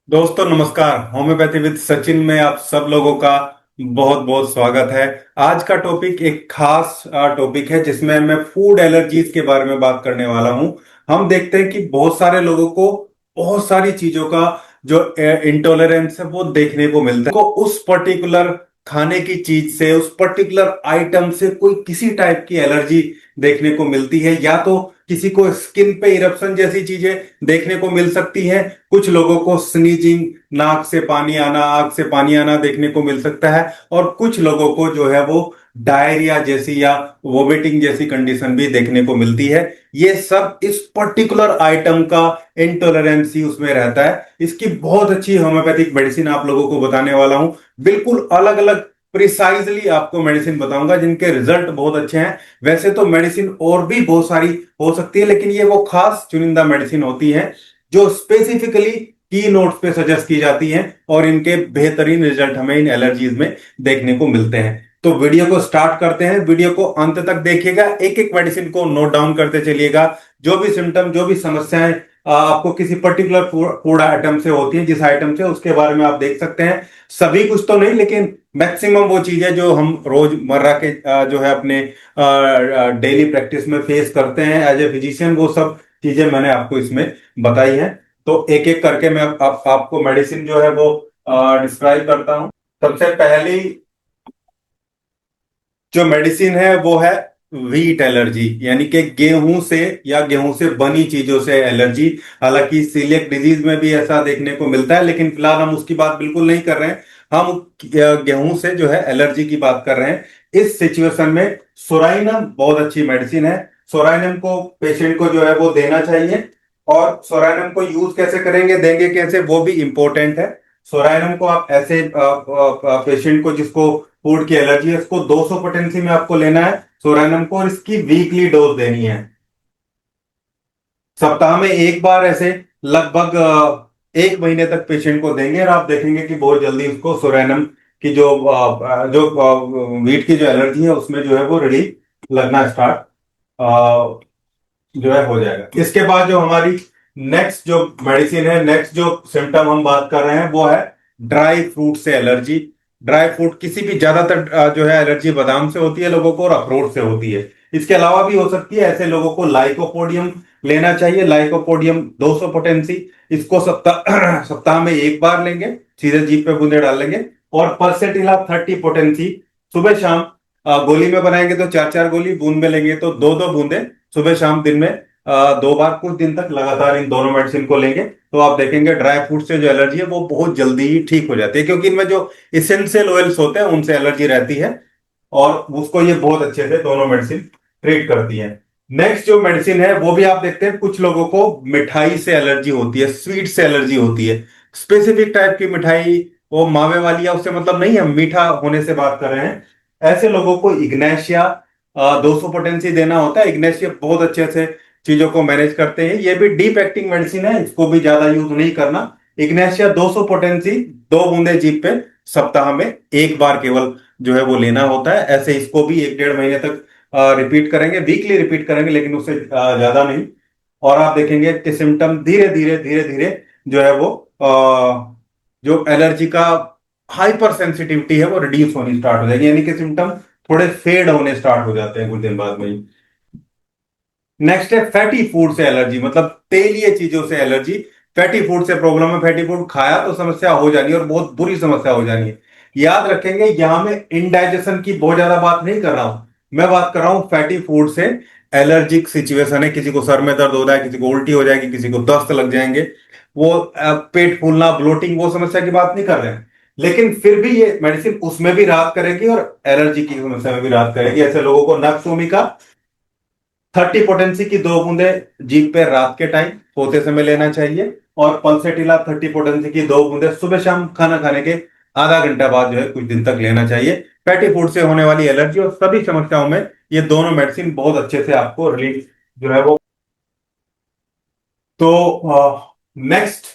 दोस्तों नमस्कार। Homeopathy with Sachin में आप सब लोगों का बहुत बहुत स्वागत है। आज का टॉपिक एक खास टॉपिक है जिसमें मैं फूड एलर्जीज के बारे में बात करने वाला हूं। हम देखते हैं कि बहुत सारे लोगों को बहुत सारी चीजों का जो इंटॉलरेंस है वो देखने को मिलता है। को उस पर्टिकुलर खाने की चीज से, उस पर्टिकुलर आइटम से कोई किसी टाइप की एलर्जी देखने को मिलती है, या तो किसी को स्किन पे इरप्शन जैसी चीजें देखने को मिल सकती हैं। कुछ लोगों को स्नीजिंग, नाक से पानी आना, आंख से पानी आना देखने को मिल सकता है। और कुछ लोगों को जो है वो डायरिया जैसी या वोमिटिंग जैसी कंडीशन भी देखने को मिलती है। ये सब इस पर्टिकुलर आइटम का इंटॉलरेंस ही उसमें रहता है। इसकी बहुत अच्छी होम्योपैथिक मेडिसिन आप लोगों को बताने वाला हूं। बिल्कुल अलग अलग प्रिसाइजली आपको मेडिसिन बताऊंगा जिनके रिजल्ट बहुत अच्छे हैं। वैसे तो मेडिसिन और भी बहुत सारी हो सकती है, लेकिन ये वो खास चुनिंदा मेडिसिन होती है जो स्पेसिफिकली की नोट्स पे सजेस्ट की जाती हैं, और इनके बेहतरीन रिजल्ट हमें इन एलर्जीज में देखने को मिलते हैं। तो वीडियो को स्टार्ट करते हैं। वीडियो को अंत तक देखिएगा, एक एक मेडिसिन को नोट डाउन करते चलिएगा। जो भी सिम्टम, जो भी समस्याएं आपको किसी पर्टिकुलर फूड आइटम से होती है, जिस आइटम से, उसके बारे में आप देख सकते हैं। सभी कुछ तो नहीं, लेकिन मैक्सिमम वो चीजें जो हम रोजमर्रा के जो है अपने डेली प्रैक्टिस में फेस करते हैं एज ए फिजिशियन, वो सब चीजें मैंने आपको इसमें बताई है। तो एक एक करके मैं आपको मेडिसिन जो है वो डिस्क्राइब करता हूँ। सबसे पहली जो मेडिसिन है वो है व्हीट एलर्जी, यानी कि गेहूं से या गेहूं से बनी चीजों से एलर्जी। हालांकि सीलियक डिजीज में भी ऐसा देखने को मिलता है, लेकिन फिलहाल हम उसकी बात बिल्कुल नहीं कर रहे हैं। हम गेहूं से जो है एलर्जी की बात कर रहे हैं। इस सिचुएशन में सोराइनम बहुत अच्छी मेडिसिन है। सोराइनम को पेशेंट को जो है वो देना चाहिए। और सोराइनम को यूज कैसे करेंगे, देंगे कैसे, वो भी इंपॉर्टेंट है। सोराइनम को आप ऐसे पेशेंट को जिसको फूड की एलर्जी है, उसको 200 पोटेंसी में आपको लेना है सोराइनम को, और इसकी वीकली डोज देनी है। सप्ताह में एक बार ऐसे लगभग 1 महीने तक पेशेंट को देंगे, और आप देखेंगे कि बहुत जल्दी उसको सोराइनम की जो वीट की जो एलर्जी है उसमें जो है वो रिलीफ लगना स्टार्ट जो है हो जाएगा। इसके बाद जो हमारी नेक्स्ट जो मेडिसिन है, नेक्स्ट जो सिम्टम हम बात कर रहे हैं वो है ड्राई फ्रूट से एलर्जी। ड्राई फ्रूट किसी भी, ज्यादातर जो है एलर्जी बादाम से होती है लोगों को, और अखरोट से होती है। इसके अलावा भी हो सकती है। ऐसे लोगों को लाइकोपोडियम लेना चाहिए। लाइकोपोडियम 200 पोटेंसी, इसको सप्ताह सप्ताह में एक बार लेंगे, सीधे जीभ पे बूंदे डाल लेंगे। और परसेटिला 30 पोटेंसी सुबह शाम गोली में बनाएंगे तो 4 4 गोली, बूंद में लेंगे तो 2 2 बूंदे सुबह शाम दिन में 2 बार कुछ दिन तक लगातार इन दोनों मेडिसिन को लेंगे तो आप देखेंगे ड्राई फ्रूट से जो एलर्जी है वो बहुत जल्दी ही ठीक हो जाती है, क्योंकि इनमें जो इसेंशियल ऑयल्स होते हैं उनसे एलर्जी रहती है, और उसको ये बहुत अच्छे से दोनों मेडिसिन ट्रीट करती है। नेक्स्ट जो मेडिसिन है वो भी आप देखते हैं, कुछ लोगों को मिठाई से एलर्जी होती है, स्वीट से एलर्जी होती है। स्पेसिफिक टाइप की मिठाई, वो मावे वाली या उससे मतलब नहीं, हम मीठा होने से बात कर रहे हैं। ऐसे लोगों को इग्नेशिया 200 पोटेंसी देना होता है। इग्नेशिया बहुत अच्छे से चीजों को मैनेज करते हैं। ये भी डीप एक्टिंग मेडिसिन है, इसको भी ज्यादा यूज नहीं करना। इग्नेशिया 200 पोटेंसी, 2 बूंदे जीभ पे, सप्ताह में एक बार केवल जो है वो लेना होता है। ऐसे इसको भी 1 1.5 महीने तक रिपीट करेंगे, वीकली रिपीट करेंगे, लेकिन उससे ज्यादा नहीं। और आप देखेंगे कि सिम्टम धीरे धीरे धीरे धीरे जो है वो जो एलर्जी का हाइपर सेंसिटिविटी है वो रिड्यूस होनी स्टार्ट हो जाएगी, यानी कि सिम्टम थोड़े फेड होने स्टार्ट हो जाते हैं कुछ दिन बाद में ही। नेक्स्ट है फैटी फूड से एलर्जी, मतलब तेलीय चीजों से एलर्जी। फैटी फूड से प्रॉब्लम है, फैटी फूड खाया तो समस्या हो जानी है, और बहुत बुरी समस्या हो जानी है। याद रखेंगे, यहां में इनडाइजेशन की बहुत ज्यादा बात नहीं कर रहा हूं। मैं बात कर रहा हूं फैटी फूड से एलर्जिक सिचुएशन है। किसी को सर में दर्द हो रहा है, किसी को उल्टी हो जाएगी, किसी को दस्त लग जाएंगे, वो पेट फूलना, ब्लोटिंग, वो समस्या की बात नहीं कर रहे हैं। लेकिन फिर भी ये मेडिसिन उसमें भी राहत करेगी और एलर्जी की समस्या में भी राहत करेगी। ऐसे लोगों को नक्सोमिका 30 पोटेंसी की 2 बूंदे जीभ पे रात के टाइम सोते समय लेना चाहिए। और पल्सेटिला 30 पोटेंसी की 2 बूंदे सुबह शाम खाना खाने के आधा घंटा बाद जो है कुछ दिन तक लेना चाहिए। फैटी फूड से होने वाली एलर्जी और सभी समस्याओं में ये दोनों मेडिसिन बहुत अच्छे से आपको रिलीफ जो है वो। तो नेक्स्ट,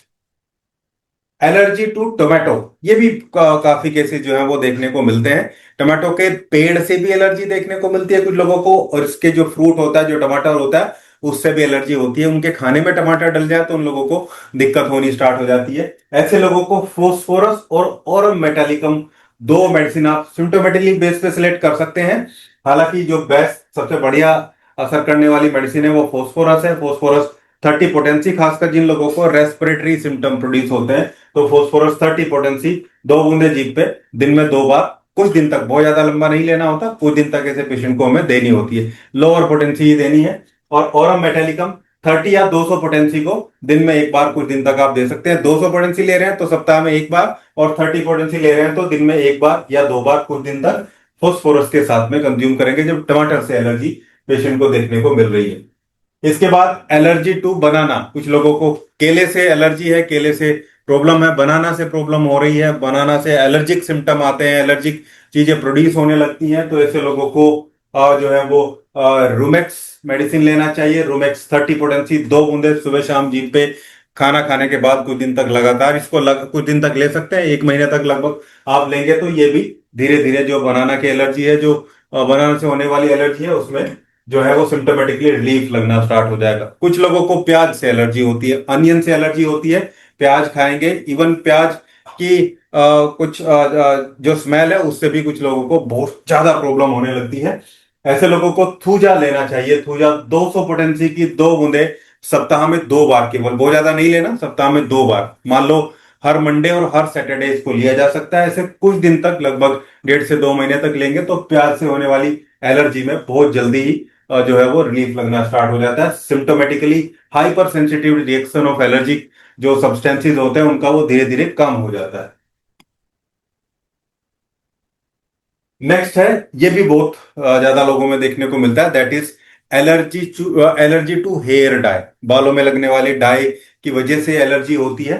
एलर्जी टू टोमेटो। ये भी काफी केसेस जो है वो देखने को मिलते हैं। टमाटो के पेड़ से भी एलर्जी देखने को मिलती है कुछ लोगों को, और इसके जो फ्रूट होता है, जो टमाटर होता है, उससे भी एलर्जी होती है। उनके खाने में टमाटर डल जाए तो उन लोगों को दिक्कत होनी स्टार्ट हो जाती है। ऐसे लोगों को फोस्फोरस और ऑरम मेटालिकम दो मेडिसिन आप सिम्टोमेटिकली बेस पे सिलेक्ट कर सकते हैं। हालांकि जो बेस्ट सबसे बढ़िया असर करने वाली मेडिसिन है वो फोस्फोरस है। फोस्फोरस 30 पोटेंसी, खासकर जिन लोगों को रेस्पिरेटरी सिम्टम प्रोड्यूस होते हैं तो फोस्फोरस 30 पोटेंसी 2 बूंदे जीभ पे दिन में 2 बार, कुछ दिन तक, बहुत ज्यादा लंबा नहीं लेना होता, कुछ दिन तक ऐसे पेशेंट को हमें देनी होती है। लोअर पोटेंसी ही देनी है। और ओरम मेटालिकम 30 या 200 पोटेंसी को दिन में 1 बार कुछ दिन तक आप दे सकते हैं। 200 पोटेंसी ले रहे हैं तो सप्ताह में 1 बार, और 30 पोटेंसी ले रहे हैं तो दिन में 1 बार या 2 बार कुछ दिन तक फोस्फोरस के साथ में कंज्यूम करेंगे, जब टमाटर से एलर्जी पेशेंट को देखने को मिल रही है। इसके बाद एलर्जी टू बनाना। कुछ लोगों को केले से एलर्जी है, केले से प्रॉब्लम है, बनाना से प्रॉब्लम हो रही है, बनाना से एलर्जिक सिम्टम आते हैं, एलर्जिक चीजें प्रोड्यूस होने लगती हैं, तो ऐसे लोगों को जो है वो रूमेक्स मेडिसिन लेना चाहिए। रूमेक्स 30 पोटेंसी 2 बूंदे सुबह शाम जीभ पे खाना खाने के बाद कुछ दिन तक लगातार इसको कुछ दिन तक ले सकते हैं, 1 महीने तक लगभग आप लेंगे तो ये भी धीरे धीरे जो बनाना की एलर्जी है, जो बनाना से होने वाली एलर्जी है, उसमें जो है वो सिम्टोमेटिकली रिलीफ लगना स्टार्ट हो जाएगा। कुछ लोगों को प्याज से एलर्जी होती है, अनियन से एलर्जी होती है। प्याज खाएंगे, इवन प्याज की कुछ जो स्मेल है उससे भी कुछ लोगों को बहुत ज्यादा प्रॉब्लम होने लगती है। ऐसे लोगों को थूजा लेना चाहिए। थूजा 200 पोटेंसी की 2 बूंदे सप्ताह में 2 बार, केवल बहुत ज्यादा नहीं लेना, सप्ताह में 2 बार, मान लो हर मंडे और हर सैटरडे इसको लिया जा सकता है। ऐसे कुछ दिन तक, लगभग 1.5 से 2 महीने तक लेंगे तो प्याज से होने वाली एलर्जी में बहुत जल्दी ही जो है वो रिलीफ लगना स्टार्ट हो जाता है। Symptomatically hyper sensitive reaction of allergic जो सब्सटेंसेस होते हैं उनका वो धीरे धीरे कम हो जाता है। नेक्स्ट है, ये भी बहुत ज्यादा लोगों में देखने को मिलता है, that is allergy to hair dye. बालों में लगने वाली डाई की वजह से एलर्जी होती है।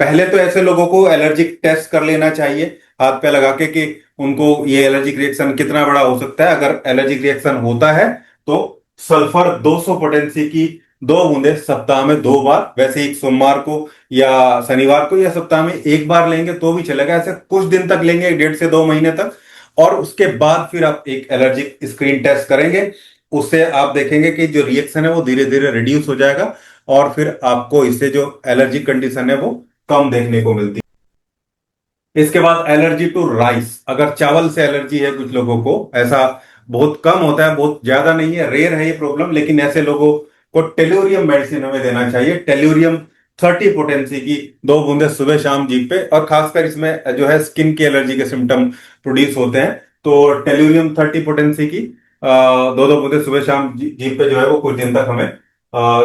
पहले तो ऐसे लोगों को एलर्जिक टेस्ट कर लेना चाहिए हाथ पे लगा के कि उनको ये एलर्जिक रिएक्शन कितना बड़ा हो सकता है। अगर एलर्जिक रिएक्शन होता है तो सल्फर 200 पोटेंसी की 2 बूंदे सप्ताह में 2 बार, वैसे एक सोमवार को या शनिवार को या सप्ताह में 1 बार लेंगे तो भी चलेगा। ऐसे कुछ दिन तक लेंगे, 1.5 से 2 महीने तक, और उसके बाद फिर आप एक एलर्जिक स्क्रीन टेस्ट करेंगे। उससे आप देखेंगे कि जो रिएक्शन है वो धीरे धीरे रिड्यूस हो जाएगा, और फिर आपको इससे जो एलर्जिक कंडीशन है वो कम देखने को मिलती है। इसके बाद एलर्जी टू राइस। अगर चावल से एलर्जी है कुछ लोगों को, ऐसा बहुत कम होता है, बहुत ज्यादा नहीं है, रेयर है ये प्रॉब्लम, लेकिन ऐसे लोगों को टेल्यूरियम मेडिसिन हमें देना चाहिए। टेल्यूरियम 30 पोटेंसी की 2 बूंदे सुबह शाम जीभ पे, और खासकर इसमें जो है स्किन की एलर्जी के सिम्टम प्रोड्यूस होते हैं तो टेल्यूरियम 30 पोटेंसी की 2 2 बूंदे सुबह शाम जीभ पे जो है वो कुछ दिन तक हमें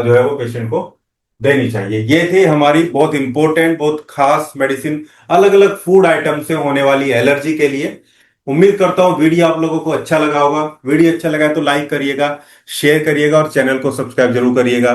जो है वो पेशेंट को देनी चाहिए। ये थी हमारी बहुत इंपॉर्टेंट, बहुत खास मेडिसिन अलग अलग फूड आइटम से होने वाली एलर्जी के लिए। उम्मीद करता हूं वीडियो आप लोगों को अच्छा लगा होगा। वीडियो अच्छा लगा है तो लाइक करिएगा, शेयर करिएगा और चैनल को सब्सक्राइब जरूर करिएगा।